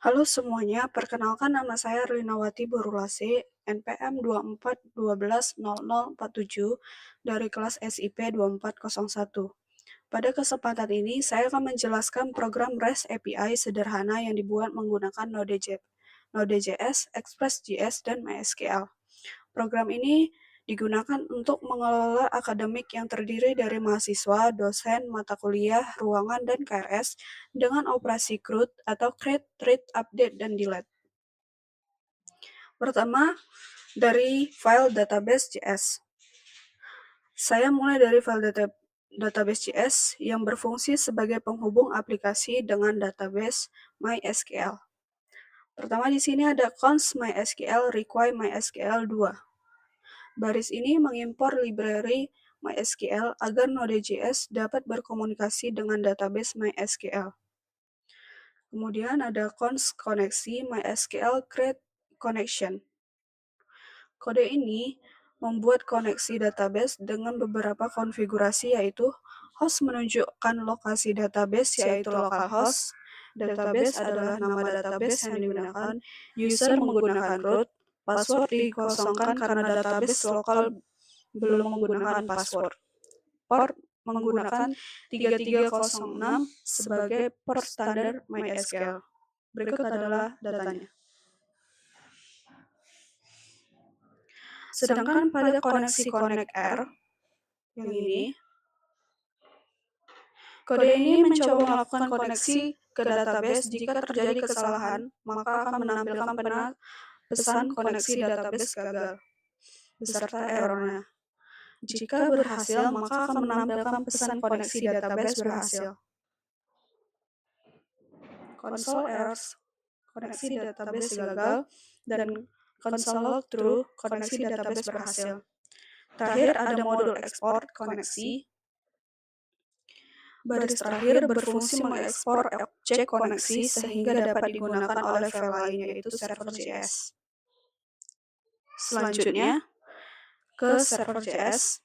Halo semuanya, perkenalkan nama saya Rinawati Borulase, NPM 24120047 dari kelas SIP 2401. Pada kesempatan ini, saya akan menjelaskan program REST API sederhana yang dibuat menggunakan Node.js, Express.js, dan MySQL. Program ini digunakan untuk mengelola akademik yang terdiri dari mahasiswa, dosen, mata kuliah, ruangan, dan KRS dengan operasi CRUD atau create, read, update, dan delete. Pertama, dari file database.js. Saya mulai dari file database.js yang berfungsi sebagai penghubung aplikasi dengan database MySQL. Pertama di sini ada const MySQL require MySQL 2. Baris ini mengimpor library MySQL agar Node.js dapat berkomunikasi dengan database MySQL. Kemudian ada const koneksi MySQL create connection. Kode ini membuat koneksi database dengan beberapa konfigurasi, yaitu host menunjukkan lokasi database yaitu localhost, database adalah nama database yang digunakan, user menggunakan root, password dikosongkan karena database lokal belum menggunakan password. Port menggunakan 3306 sebagai port standar MySQL. Berikut adalah datanya. Sedangkan pada koneksi connect-R yang ini, kode ini mencoba melakukan koneksi ke database. Jika terjadi kesalahan, maka akan menampilkan pesan koneksi database gagal beserta errornya. Jika berhasil, maka akan menampilkan pesan koneksi database berhasil. Console errors, koneksi database gagal, dan console log true, koneksi database berhasil. Terakhir ada modul export koneksi. Baris terakhir berfungsi mengekspor objek koneksi sehingga dapat digunakan oleh file lain, yaitu server.js. Selanjutnya, ke server.js.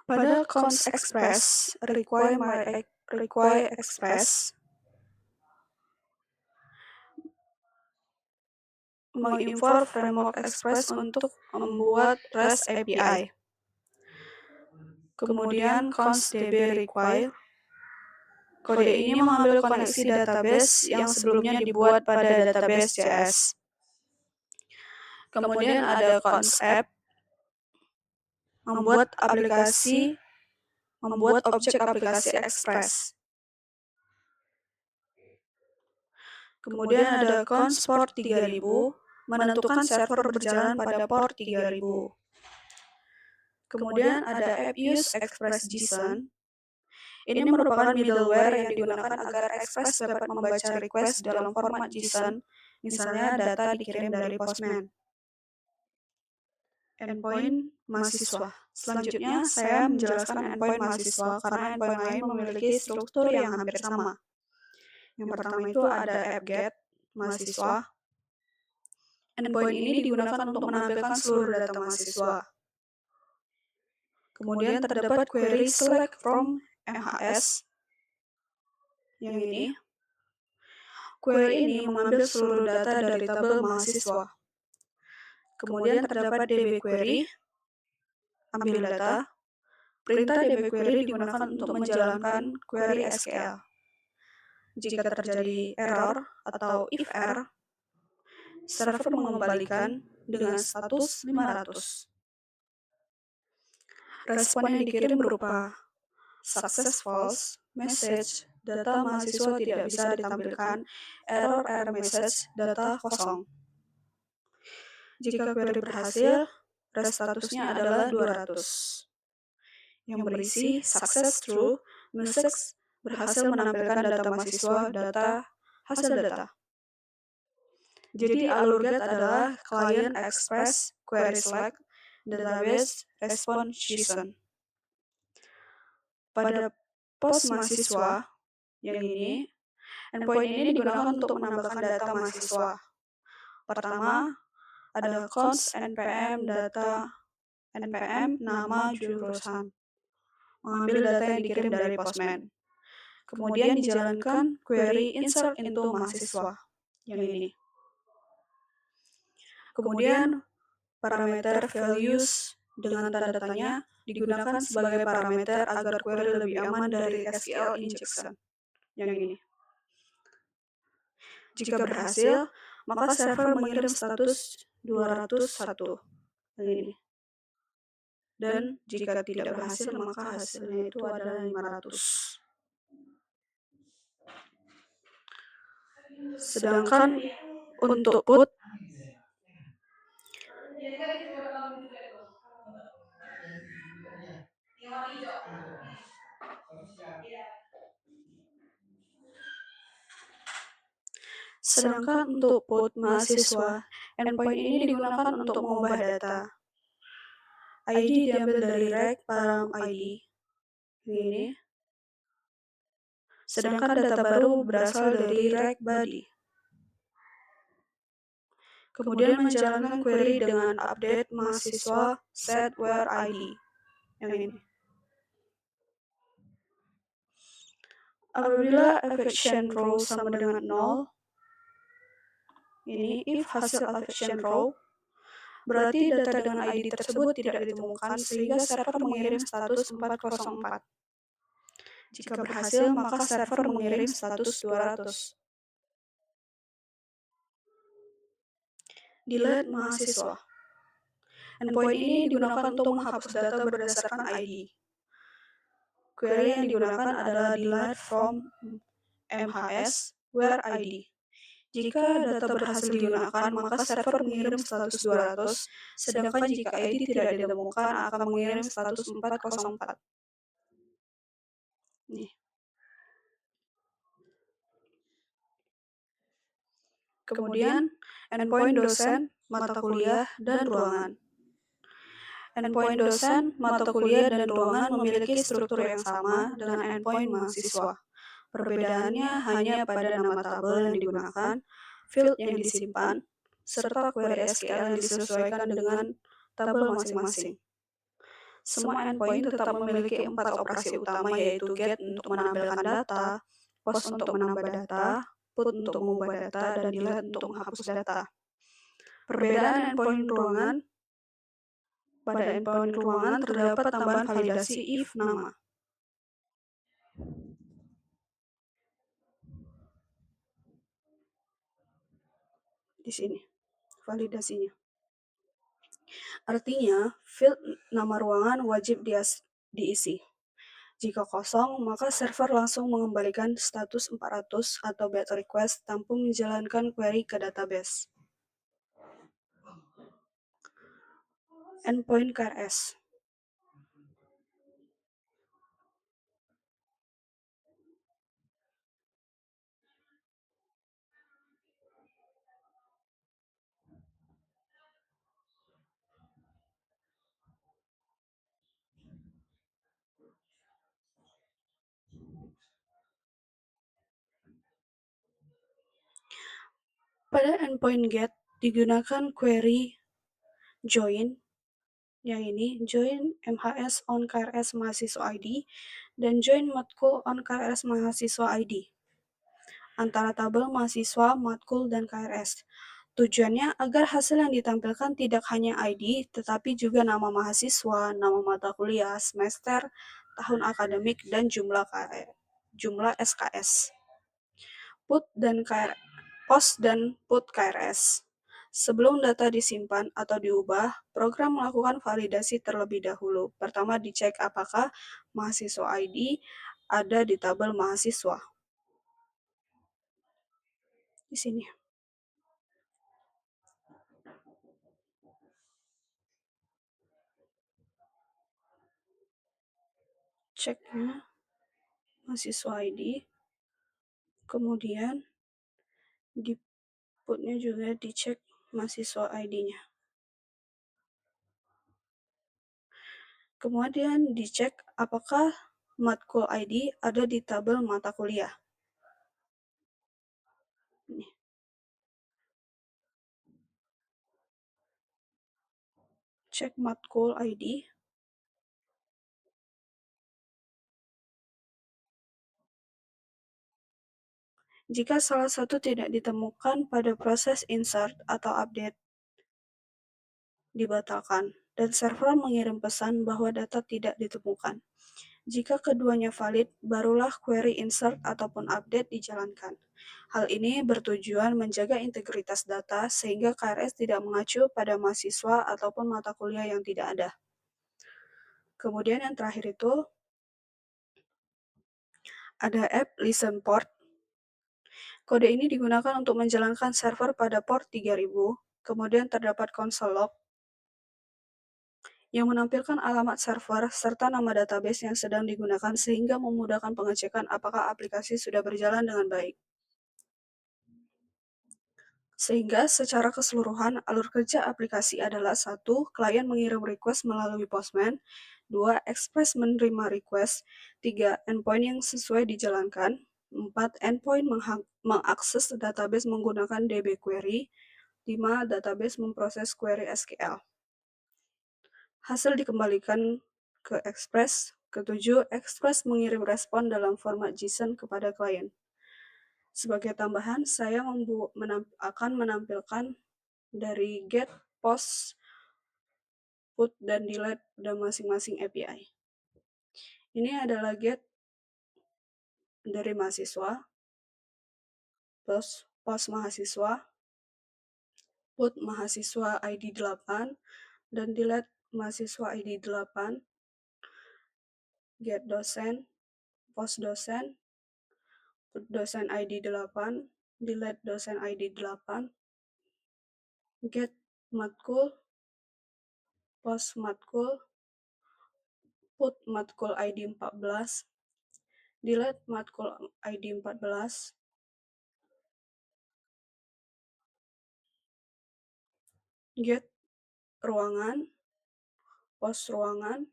Pada const express require express mengimpor framework Express untuk membuat REST API. Kemudian const db require. Kode ini mengambil koneksi database yang sebelumnya dibuat pada database.js. Kemudian ada const app, membuat objek aplikasi Express. Kemudian ada const port 3000, menentukan server berjalan pada port 3000. Kemudian ada app use Express JSON. Ini merupakan middleware yang digunakan agar Express dapat membaca request dalam format JSON, misalnya data dikirim dari Postman. Endpoint mahasiswa. Selanjutnya, saya menjelaskan endpoint mahasiswa karena endpoint lain memiliki struktur yang hampir sama. Yang pertama itu ada app-get mahasiswa. Endpoint ini digunakan untuk menampilkan seluruh data mahasiswa. Kemudian terdapat query select from MHS. Yang ini. Query ini mengambil seluruh data dari tabel mahasiswa. Kemudian terdapat db query, ambil data. Perintah db query digunakan untuk menjalankan query SQL. Jika terjadi error atau if error, server mengembalikan dengan status 500. Respon yang dikirim berupa success false, message, data mahasiswa tidak bisa ditampilkan, error message, data kosong. Jika query berhasil, statusnya adalah 200. Yang berisi success true, message berhasil menampilkan data mahasiswa, hasil data. Jadi alur get adalah client express, query select, database, response JSON. Pada post mahasiswa, yang ini, endpoint ini digunakan untuk menambahkan data mahasiswa. Pertama, ada const npm data NPM, nama jurusan. Mengambil data yang dikirim dari Postman. Kemudian dijalankan query insert into mahasiswa, yang ini. Kemudian parameter values dengan tanda tanya digunakan sebagai parameter agar query lebih aman dari SQL injection, yang ini. Jika berhasil, maka server mengirim status 201, yang ini. Dan jika tidak berhasil, maka hasilnya itu adalah 500. Sedangkan untuk put, mahasiswa, endpoint ini digunakan untuk mengubah data. ID diambil dari rec param ID, ini. Sedangkan data baru berasal dari rec body. Kemudian menjalankan query dengan update mahasiswa set where ID, yang ini. Apabila affection row sama dengan 0, ini if hasil affection row, berarti data dengan ID tersebut tidak ditemukan sehingga server mengirim status 404. Jika berhasil, maka server mengirim status 200. Delete mahasiswa. Endpoint ini digunakan untuk menghapus data berdasarkan ID. Query yang digunakan adalah delete from MHS where ID. Jika data berhasil digunakan, maka server mengirim status 200, sedangkan jika ID tidak ditemukan akan mengirim status 404. Nih. Kemudian, endpoint dosen, mata kuliah, dan ruangan. Endpoint dosen, mata kuliah, dan ruangan memiliki struktur yang sama dengan endpoint mahasiswa. Perbedaannya hanya pada nama tabel yang digunakan, field yang disimpan, serta query SQL yang disesuaikan dengan tabel masing-masing. Semua endpoint tetap memiliki 4 operasi utama, yaitu get untuk menampilkan data, post untuk menambah data, put untuk mengubah data, dan delete untuk menghapus data. Perbedaan endpoint ruangan, pada endpoint ruangan terdapat tambahan validasi if nama. Di sini, validasinya. Artinya, field nama ruangan wajib diisi. Jika kosong, maka server langsung mengembalikan status 400 atau bad request tanpa menjalankan query ke database. Endpoint KRS. Pada endpoint get digunakan query join, yang ini join MHS on KRS mahasiswa ID dan join matkul on KRS mahasiswa ID antara tabel mahasiswa, matkul, dan KRS. Tujuannya agar hasil yang ditampilkan tidak hanya ID, tetapi juga nama mahasiswa, nama mata kuliah, semester, tahun akademik, dan jumlah SKS. Post dan put KRS. Sebelum data disimpan atau diubah, program melakukan validasi terlebih dahulu. Pertama, dicek apakah mahasiswa ID ada di tabel mahasiswa. Di sini. Ceknya mahasiswa ID. Kemudian di putnya juga dicek mahasiswa ID-nya. Kemudian dicek apakah matkul ID ada di tabel mata kuliah. Ini. Cek matkul ID. Jika salah satu tidak ditemukan pada proses insert atau update, dibatalkan, dan server mengirim pesan bahwa data tidak ditemukan. Jika keduanya valid, barulah query insert ataupun update dijalankan. Hal ini bertujuan menjaga integritas data sehingga KRS tidak mengacu pada mahasiswa ataupun mata kuliah yang tidak ada. Kemudian yang terakhir itu ada app listen port. Kode ini digunakan untuk menjalankan server pada port 3000, kemudian terdapat console log yang menampilkan alamat server serta nama database yang sedang digunakan sehingga memudahkan pengecekan apakah aplikasi sudah berjalan dengan baik. Sehingga secara keseluruhan alur kerja aplikasi adalah 1. Klien mengirim request melalui Postman, 2. Express menerima request, 3. Endpoint yang sesuai dijalankan, 4. Endpoint mengakses database menggunakan DB query, 5. Database memproses query SQL. Hasil dikembalikan ke Express. Ketujuh, Express mengirim respon dalam format JSON kepada klien. Sebagai tambahan, saya akan menampilkan dari get, post, put, dan delete pada masing-masing API. Ini adalah get dari mahasiswa, post mahasiswa, put mahasiswa ID 8, dan delete mahasiswa ID 8, get dosen, post dosen, put dosen ID 8, delete dosen ID 8, get matkul, post matkul, put matkul ID 14, delete matkul ID 14, get ruangan, post ruangan,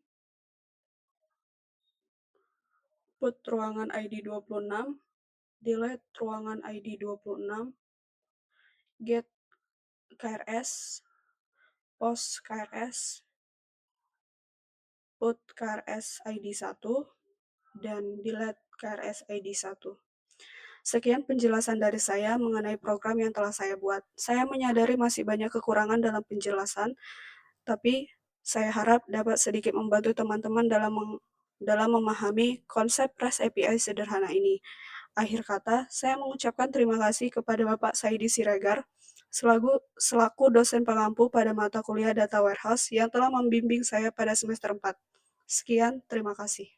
put ruangan ID 26, delete ruangan ID 26, get KRS, post KRS, put KRS ID 1, dan delete KRS ID 1. Sekian penjelasan dari saya mengenai program yang telah saya buat. Saya menyadari masih banyak kekurangan dalam penjelasan, tapi saya harap dapat sedikit membantu teman-teman dalam memahami konsep REST API sederhana ini. Akhir kata, saya mengucapkan terima kasih kepada Bapak Saidi Siregar selaku dosen pengampu pada mata kuliah Data Warehouse yang telah membimbing saya pada semester 4. Sekian, terima kasih.